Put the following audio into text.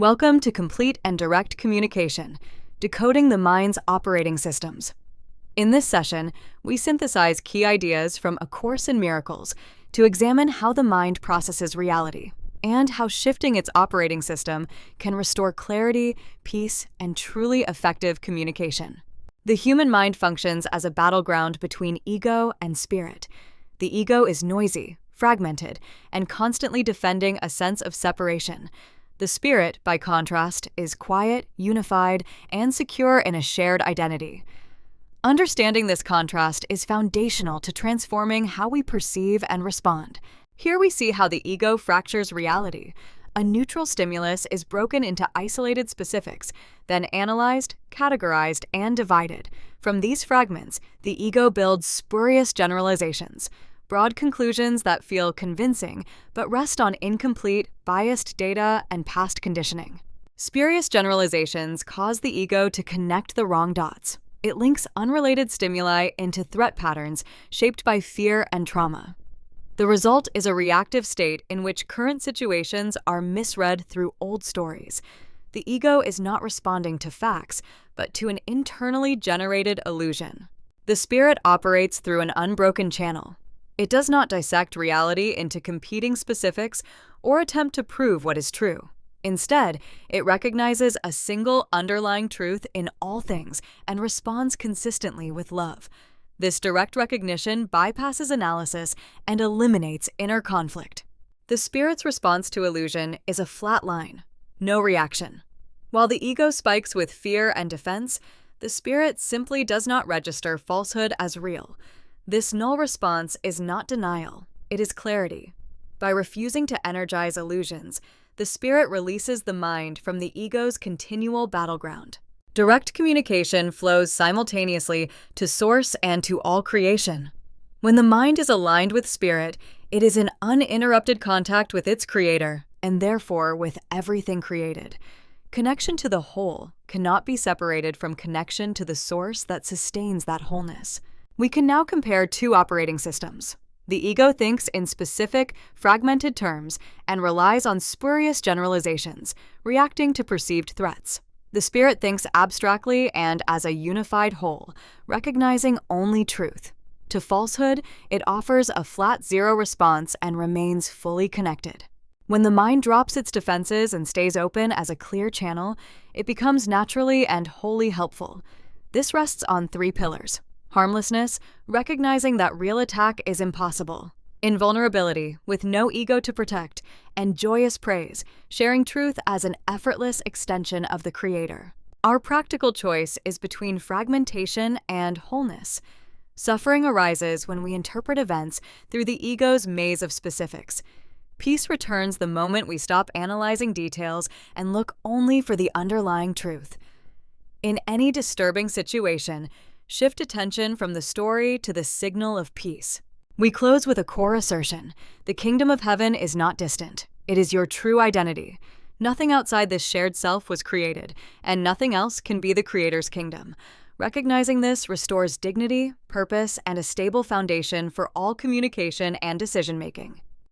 Welcome to Complete and Direct Communication, Decoding the Mind's Operating Systems. In this session, we synthesize key ideas from A Course in Miracles to examine how the mind processes reality and how shifting its operating system can restore clarity, peace, and truly effective communication. The human mind functions as a battleground between ego and spirit. The ego is noisy, fragmented, and constantly defending a sense of separation. The spirit, by contrast, is quiet, unified, and secure in a shared identity. Understanding this contrast is foundational to transforming how we perceive and respond. Here we see how the ego fractures reality. A neutral stimulus is broken into isolated specifics, then analyzed, categorized, and divided. From these fragments, the ego builds spurious generalizations, broad conclusions that feel convincing but rest on incomplete, biased data and past conditioning. Spurious generalizations cause the ego to connect the wrong dots. It links unrelated stimuli into threat patterns shaped by fear and trauma. The result is a reactive state in which current situations are misread through old stories. The ego is not responding to facts, but to an internally generated illusion. The spirit operates through an unbroken channel. It does not dissect reality into competing specifics or attempt to prove what is true. Instead, it recognizes a single underlying truth in all things and responds consistently with love. This direct recognition bypasses analysis and eliminates inner conflict. The spirit's response to illusion is a flat line, no reaction. While the ego spikes with fear and defense, the spirit simply does not register falsehood as real. This null response is not denial, it is clarity. By refusing to energize illusions, the spirit releases the mind from the ego's continual battleground. Direct communication flows simultaneously to source and to all creation. When the mind is aligned with spirit, it is in uninterrupted contact with its creator, and therefore with everything created. Connection to the whole cannot be separated from connection to the source that sustains that wholeness. We can now compare two operating systems. The ego thinks in specific, fragmented terms and relies on spurious generalizations, reacting to perceived threats. The spirit thinks abstractly and as a unified whole, recognizing only truth. To falsehood, it offers a flat zero response and remains fully connected. When the mind drops its defenses and stays open as a clear channel, it becomes naturally and wholly helpful. This rests on three pillars. Harmlessness, recognizing that real attack is impossible. Invulnerability, with no ego to protect. And joyous praise, sharing truth as an effortless extension of the Creator. Our practical choice is between fragmentation and wholeness. Suffering arises when we interpret events through the ego's maze of specifics. Peace returns the moment we stop analyzing details and look only for the underlying truth. In any disturbing situation, shift attention from the story to the signal of peace. We close with a core assertion. The kingdom of heaven is not distant. It is your true identity. Nothing outside this shared self was created, and nothing else can be the Creator's kingdom. Recognizing this restores dignity, purpose, and a stable foundation for all communication and decision-making.